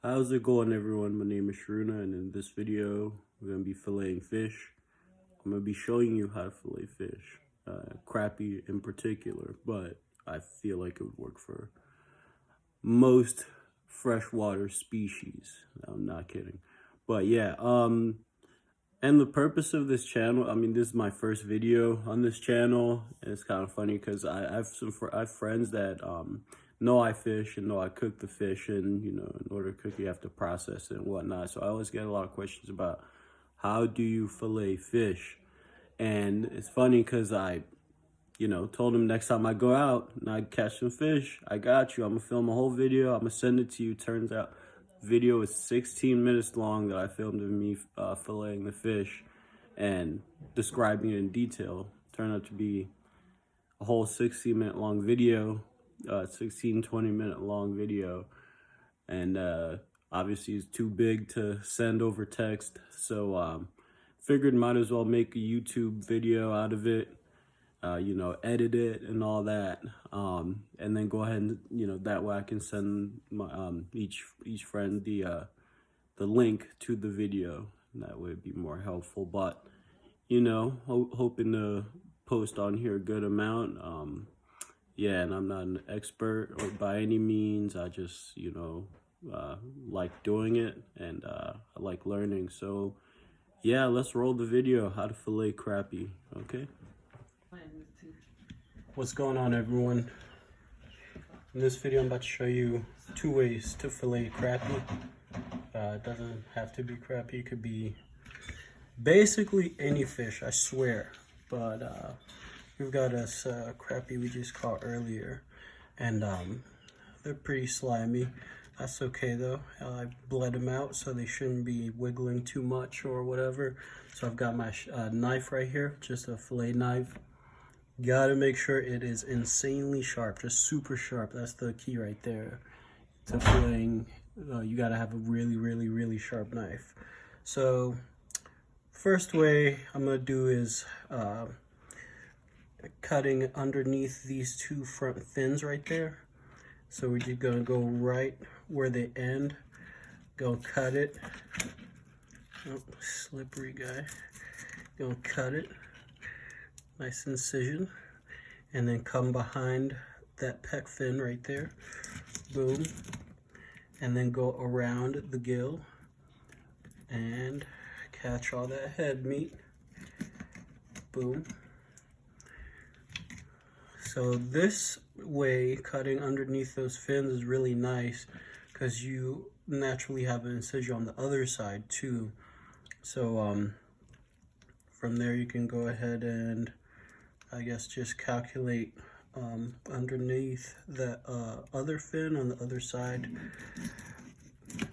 How's it going, everyone? My name is Shruna, and in this video we're going to be filleting fish. I'm going to be showing you how to fillet fish, crappie in particular, but I feel like it would work for most freshwater species. I'm not kidding. But yeah, and the purpose of this channel, I mean, this is my first video on this channel, and it's kind of funny because I have friends that know I fish and know I cook the fish, and in order to cook, you have to process it and whatnot. So I always get a lot of questions about how do you fillet fish, and it's funny because I told him next time I go out and I catch some fish, I got you. I'm gonna film a whole video. I'm gonna send it to you. Turns out, the video is 16 minutes long that I filmed of me filleting the fish and describing it in detail. Turned out to be a whole 60-minute long video, 20-minute long video, and obviously it's too big to send over text. So figured might as well make a YouTube video out of it. Edit it and all that, and then go ahead and that way I can send my each friend the link to the video. And that would be more helpful. But hoping to post on here a good amount. Yeah, and I'm not an expert or by any means. I just like doing it, and I like learning. So yeah, let's roll the video. How to fillet crappie. Okay. What's going on, everyone? In this video I'm about to show you 2 ways to fillet crappie. It doesn't have to be crappie, it could be basically any fish, I swear. But we've got us crappie we just caught earlier, and they're pretty slimy. That's okay though. I bled them out so they shouldn't be wiggling too much or whatever. So I've got my knife right here, just a fillet knife. Gotta make sure it is insanely sharp, just super sharp. That's the key right there to filleting. You gotta have a really sharp knife. So first way I'm gonna do is cutting underneath these 2 front fins right there. So we're just gonna go right where they end, go cut it. Oh, slippery guy. Gonna cut it. Nice incision, and then come behind that pec fin right there, boom, and then go around the gill and catch all that head meat, boom. So this way, cutting underneath those fins is really nice because you naturally have an incision on the other side too. So from there you can go ahead and I guess just calculate underneath that other fin on the other side. You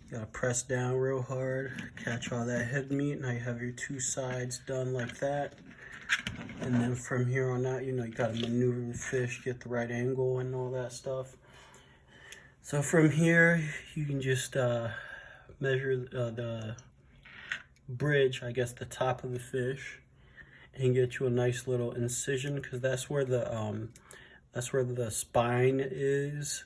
gotta press down real hard, catch all that head meat. Now you have your 2 sides done like that. And then from here on out, you gotta maneuver the fish, get the right angle and all that stuff. So from here, you can just measure the bridge, I guess the top of the fish, and get you a nice little incision, because that's where the spine is.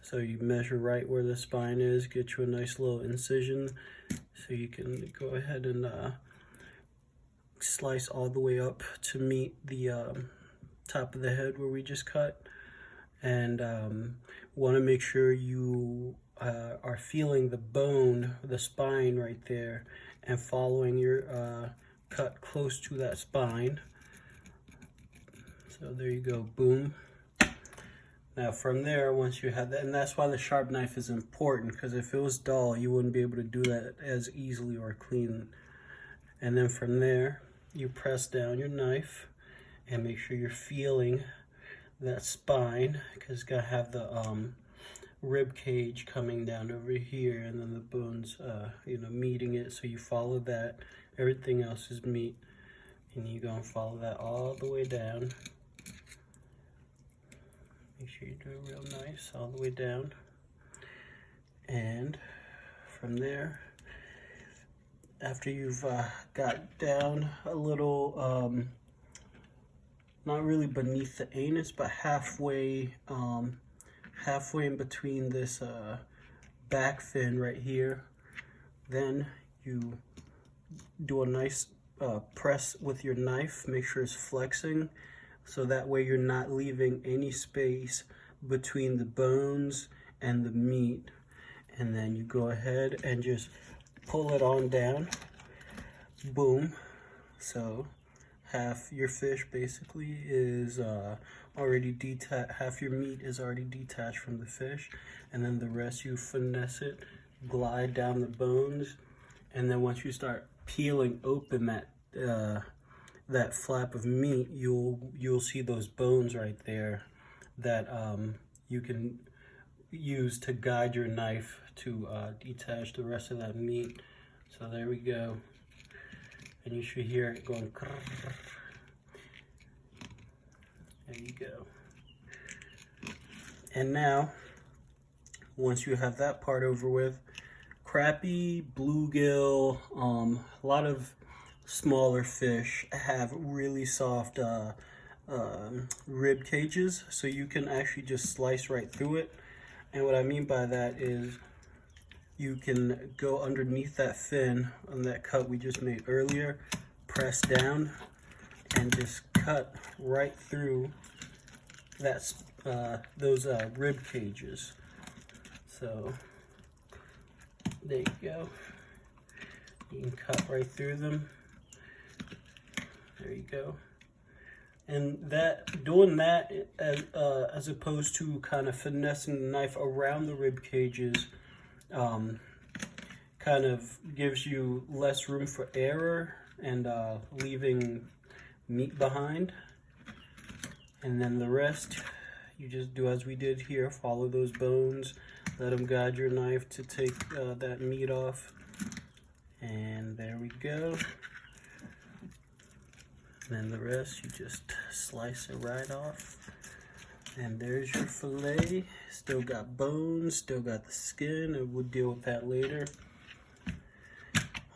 So you measure right where the spine is, get you a nice little incision, so you can go ahead and slice all the way up to meet the top of the head where we just cut. And want to make sure you are feeling the bone, the spine right there, and following your cut close to that spine. So there you go, boom. Now from there, once you have that, and that's why the sharp knife is important, because if it was dull, you wouldn't be able to do that as easily or clean. And then from there, you press down your knife and make sure you're feeling that spine, because it's got to have the rib cage coming down over here, and then the bones meeting it. So you follow that. Everything else is meat, and you go and follow that all the way down. Make sure you do it real nice all the way down. And from there, after you've got down a little, not really beneath the anus, but halfway in between this back fin right here. Then you do a nice press with your knife. Make sure it's flexing, so that way you're not leaving any space between the bones and the meat. And then you go ahead and just pull it on down. Boom. So half your fish basically is already detached, half your meat is already detached from the fish, and then the rest you finesse it, glide down the bones, and then once you start peeling open that flap of meat, you'll see those bones right there that you can use to guide your knife to detach the rest of that meat. So there we go. And you should hear it going. There you go. And now, once you have that part over with, crappie, bluegill, a lot of smaller fish have really soft rib cages, so you can actually just slice right through it. And what I mean by that is you can go underneath that fin on that cut we just made earlier, press down, and just cut right through those rib cages. So there you go. You can cut right through them. There you go. And doing that as opposed to kind of finessing the knife around the rib cages, kind of gives you less room for error and leaving meat behind. And then the rest, you just do as we did here. Follow those bones, let them guide your knife to take that meat off. And there we go. And then the rest, you just slice it right off. And there's your fillet. Still got bones, still got the skin, and we'll deal with that later.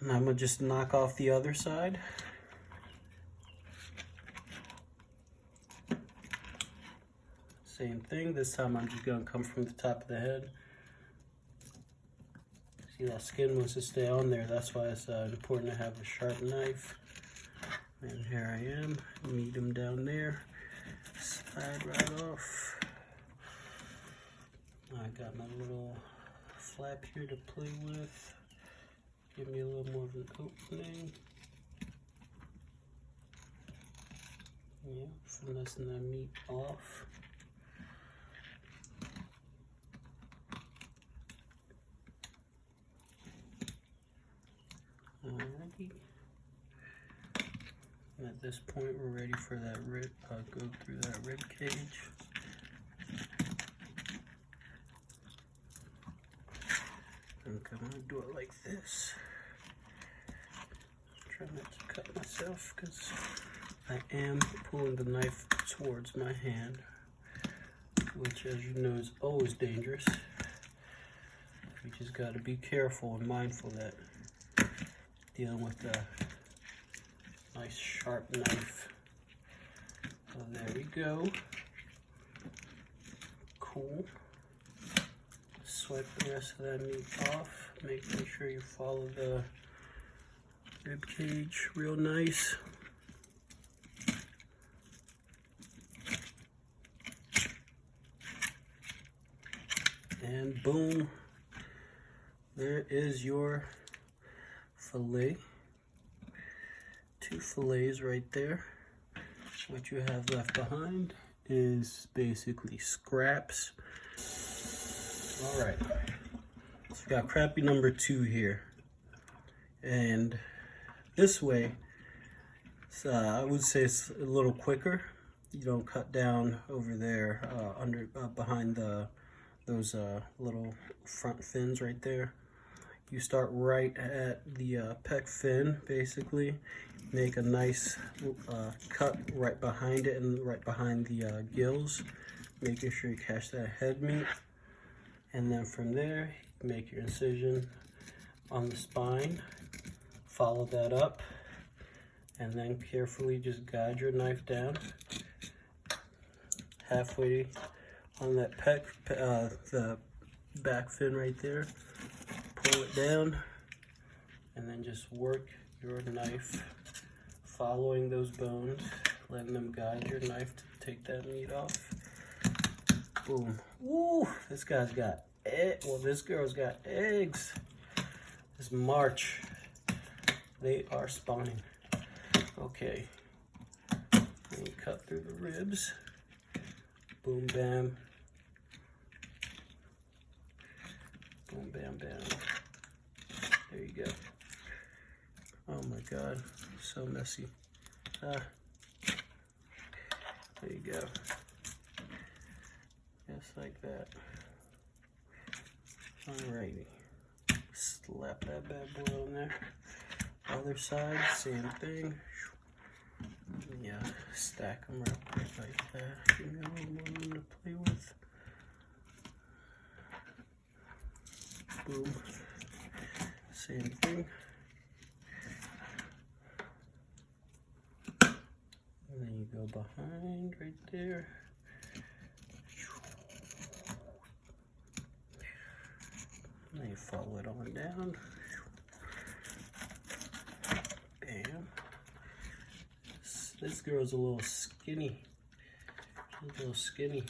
And I'm gonna just knock off the other side. Same thing, this time I'm just gonna come from the top of the head. See, that skin wants to stay on there, that's why it's important to have a sharp knife. And here I am, meet them down there. Slide right off. I got my little flap here to play with. Give me a little more of an opening. Yeah, finessing that meat off. Alrighty. And at this point, we're ready for that rib. Go through that rib cage. I'm gonna do it like this. Try not to cut myself because I am pulling the knife towards my hand, which, as you know, is always dangerous. You just got to be careful and mindful that dealing with a nice sharp knife. So there we go. Cool. Swipe the rest of that meat off, making sure you follow the rib cage real nice. And boom, there is your fillet. 2 fillets right there. What you have left behind is basically scraps. All right, so we got crappie number 2 here, and this way, I would say it's a little quicker. You don't cut down over there behind those little front fins right there. You start right at the pec fin, basically. Make a nice cut right behind it and right behind the gills, making sure you catch that head meat. And then from there, make your incision on the spine, follow that up, and then carefully just guide your knife down halfway on that pec, the back fin right there. Pull it down, and then just work your knife, following those bones, letting them guide your knife to take that meat off. Boom. Woo! This guy's got this girl's got eggs. It's March. They are spawning. Okay. And you cut through the ribs. Boom, bam. Boom, bam, bam. There you go. Oh my God, so messy. There you go. Just like that. Alrighty. Slap that bad boy on there. Other side, same thing. Yeah, stack them real quick like that. Give me a little more room to play with. Boom. Same thing. And then you go behind right there. And then you follow it on down. Bam. This girl's a little skinny. She's a little skinny.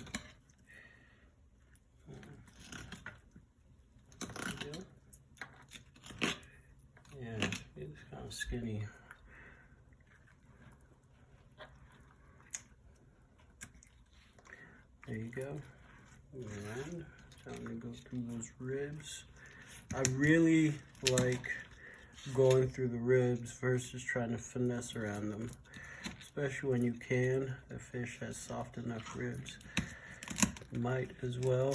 Yeah, it's kind of skinny. There you go. And time to go through those ribs. I really like going through the ribs versus trying to finesse around them. Especially when you can. The fish has soft enough ribs. Might as well.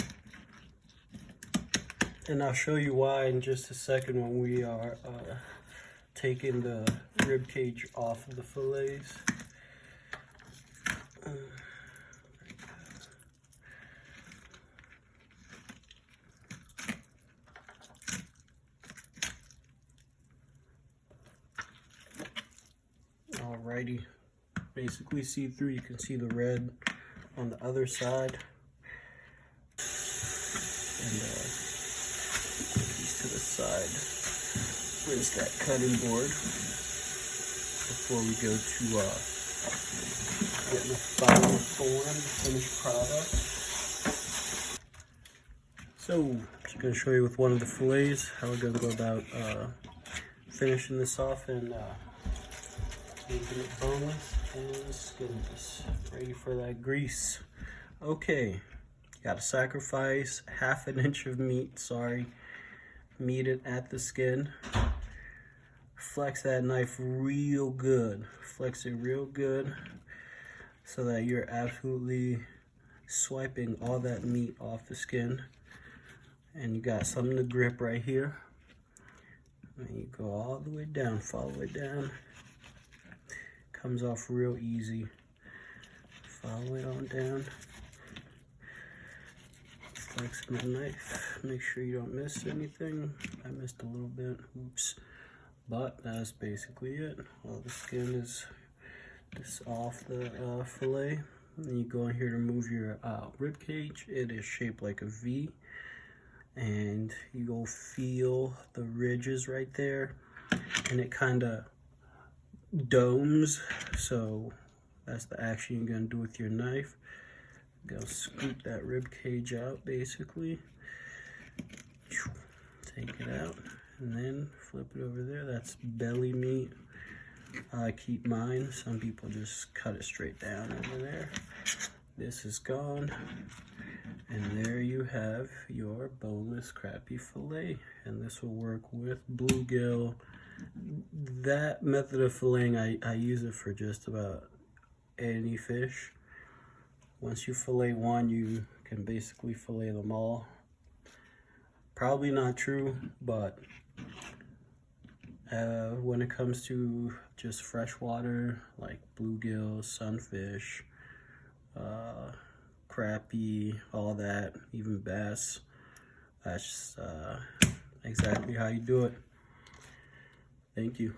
And I'll show you why in just a second when we are taking the rib cage off of the fillets. Alrighty, basically see through. You can see the red on the other side. And these to the side. Rinse that cutting board before we go to getting the final form, finished product. So, I'm just going to show you with one of the fillets how we're going to go about finishing this off and making it boneless and skinless, ready for that grease. Okay, got to sacrifice half an inch of meat, meat it at the skin. Flex that knife real good, flex it real good so that you're absolutely swiping all that meat off the skin. And you got something to grip right here. And you go all the way down, follow it down. Comes off real easy. Follow it on down. Flexing the knife. Make sure you don't miss anything. I missed a little bit. Oops. But that's basically it. Well, the skin is just off the fillet. And you go in here to move your rib cage. It is shaped like a V. And you go feel the ridges right there. And it kind of domes, so that's the action you're going to do with your knife. Go scoop that rib cage out basically, take it out and then flip it over there. That's belly meat. I keep mine. Some people just cut it straight down over there. This is gone, and there you have your boneless crappie fillet. And this will work with bluegill. That method of filleting, I use it for just about any fish. Once you fillet one, you can basically fillet them all. Probably not true, but when it comes to just freshwater, like bluegill, sunfish, crappie, all that, even bass, that's exactly how you do it. Thank you.